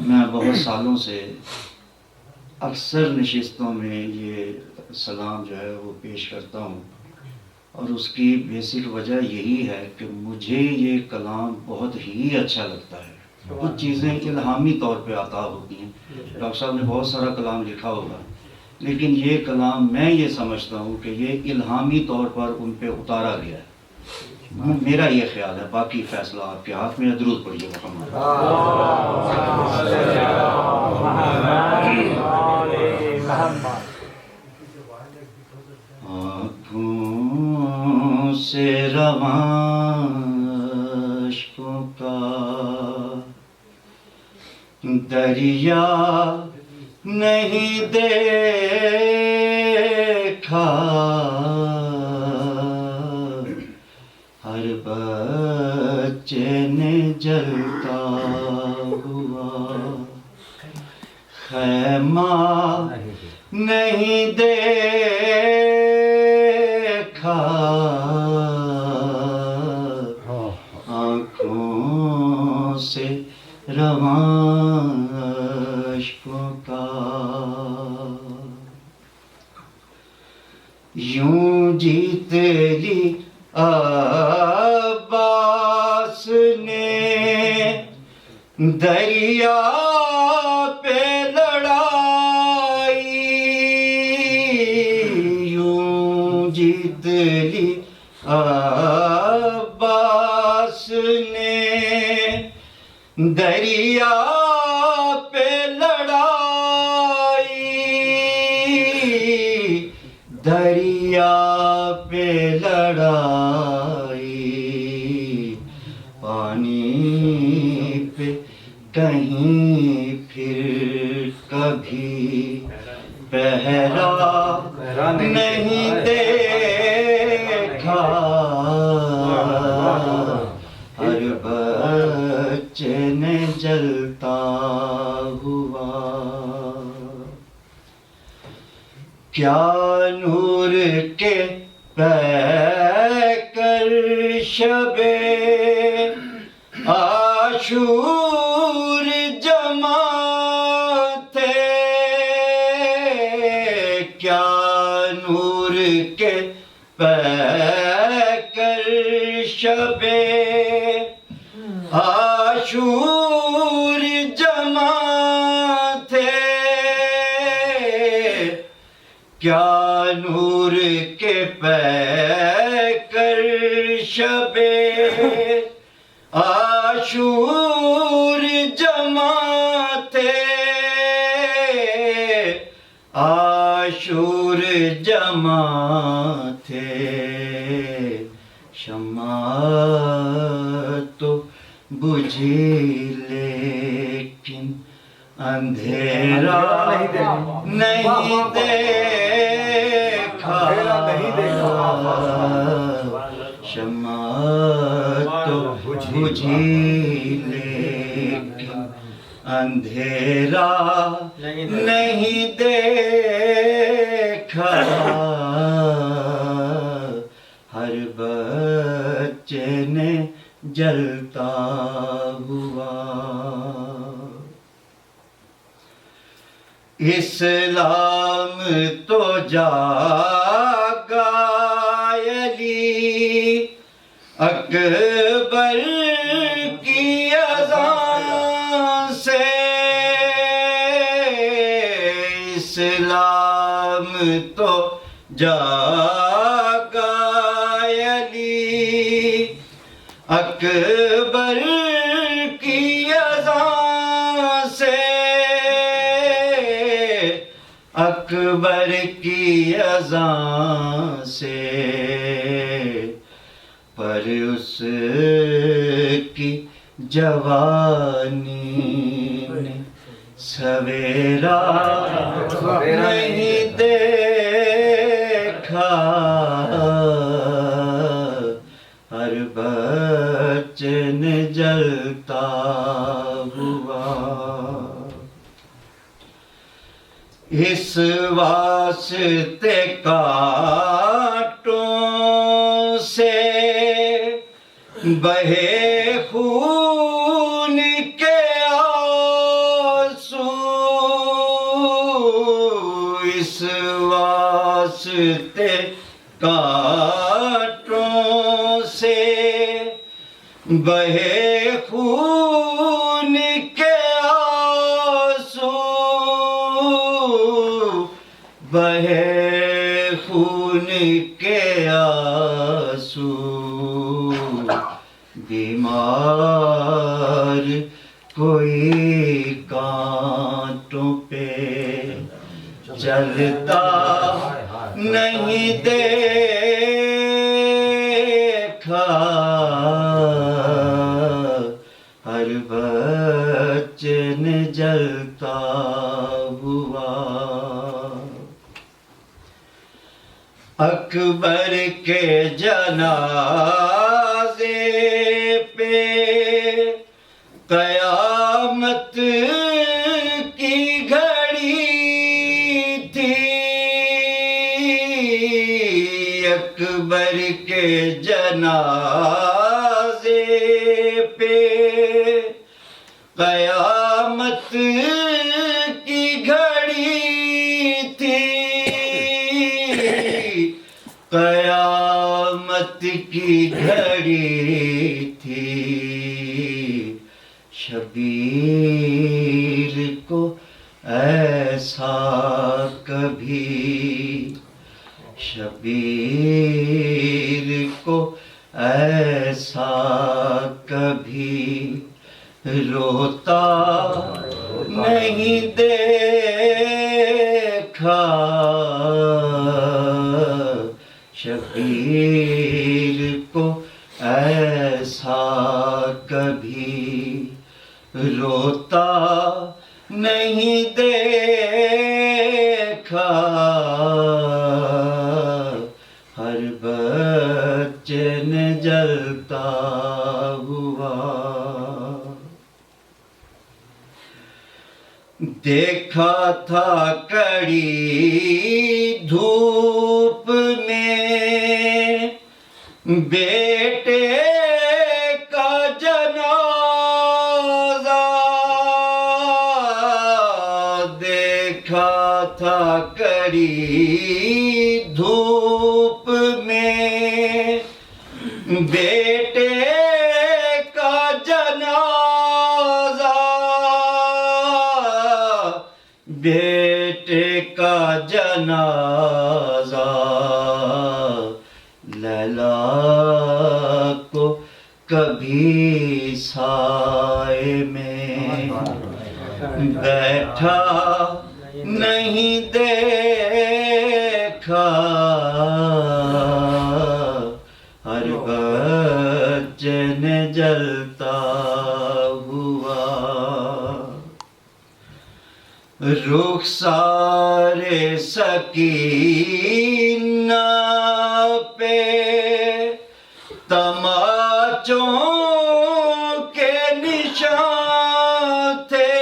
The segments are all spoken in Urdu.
میں بہت سالوں سے اکثر نشستوں میں یہ سلام جو ہے وہ پیش کرتا ہوں، اور اس کی بیسک وجہ یہی ہے کہ مجھے یہ کلام بہت ہی اچھا لگتا ہے۔ کچھ چیزیں الہامی طور پہ عطا ہوتی ہیں، ڈاکٹر صاحب نے بہت سارا کلام لکھا ہوگا، لیکن یہ کلام میں یہ سمجھتا ہوں کہ یہ الہامی طور پر ان پہ اتارا گیا ہے۔ میرا یہ خیال ہے، باقی فیصلہ آپ کے ہاتھ میں ہے۔ درود پڑھیے محمد۔ آنکھوں سے رواں اشکوں کا دریا نہیں دیکھا، ہر بچے نے جلتا ہوا خیمہ نہیں دیکھا، آنکھوں سے رواں اشکوں کا، یوں جیت لی عباس نے دریا پہ لڑائی، یوں جیت لی عباس نے دریا پہ لڑائی، دریا پہ لڑائی، پانی پہ کہیں پھر کبھی پہرا نہیں دیکھا، ہر بچے نے جلتا ہوا، کیا نور کے پیکر شب عاشور جمع تھے، کیا نور کے پیکر شب عاشور جمع تھے، کیا نور کے پیکر شب عاشور جمع تھے، عاشور جمع تھے، شمع تو بجھی لیکن اندھیرا نہیں دیکھا، شمع تو بجھی لیکن اندھیرا نہیں دیکھا، ہر بچے نے جلتا ہوا، اسلام تو جاگا علی اکبر کی اذان سے، اسلام تو جاگا علی اکبر کی اذان سے، اکبر کی اذان سے، پر اس کی جوانی نے سویرا نہیں دیکھا، ہر بچے نے جلتا ہوا، اس واسطے کانٹوں سے بہے خون کے راستے کانٹوں سے بہے خون کے آنسو، بہے خون کے آنسو، بیمار کوئی کانٹوں پہ چلتا نہیں دیکھا، ہر بچے نے جلتا ہوا۔ اکبر کے جنازے پہ قیامت کی گھڑی تھی، اکبر کے جنازے پہ قیامت کی گھڑی تھی، قیامت کی گھڑی تھی۔ شبیر کو ایسا کبھی، شبیر کو ایسا کبھی روتا نہیں دیکھا، شبیر کو ایسا کبھی روتا نہیں دیکھا، ہر بچے نے جلتا ہوا۔ دیکھا تھا کڑی دھوپ میں بیٹے کا جنازہ، دیکھا تھا کڑی دھوپ میں بیٹے کا جنازہ، بیٹے کا جنازہ، لیلا کو کبھی سائے میں بیٹھا نہیں دیکھا، ہر بچے نے جلتا ہوا۔ رخسار سکینہ پہ تماچوں کے نشان تھے،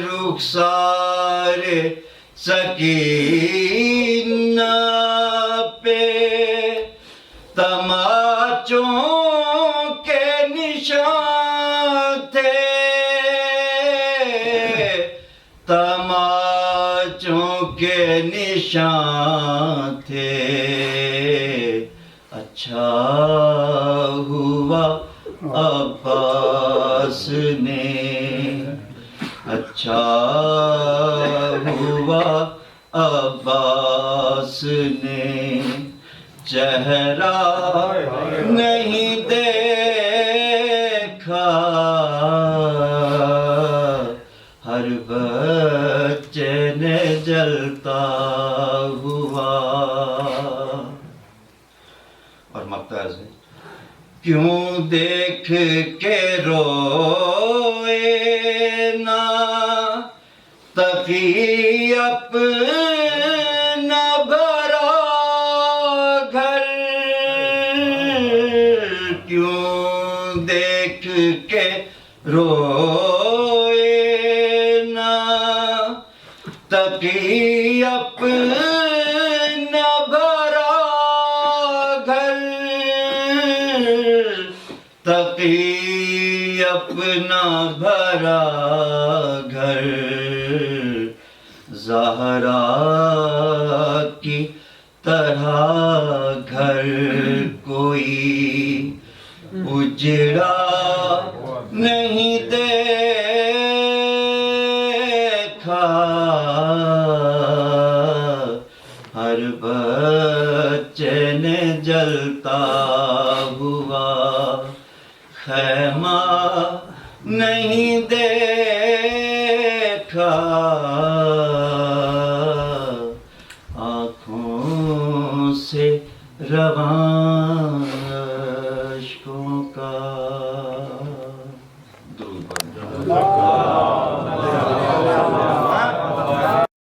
رخسار سکینہ پہ تماچوں کے نشان تھے، تماچوں کے نشان تھے۔ اچھا ہوا عباس نے، اچھا ہوا عباس نے چہرہ نہیں دیکھا، ہر بچے نے جلتا ہوا۔ اور مقطع سے کیوں دیکھ کے روئے نا تقی اپنا بھرا گھر، کیوں دیکھ کے روئے نا تقی اپنا بھرا گھر، تقی اپنا بھرا گھر، زہرا کی طرح گھر کوئی اجڑا نہیں دیکھا، ہر بچے نے جلتا ہوا خیمہ نہیں دیکھا، آنکھوں سے رواں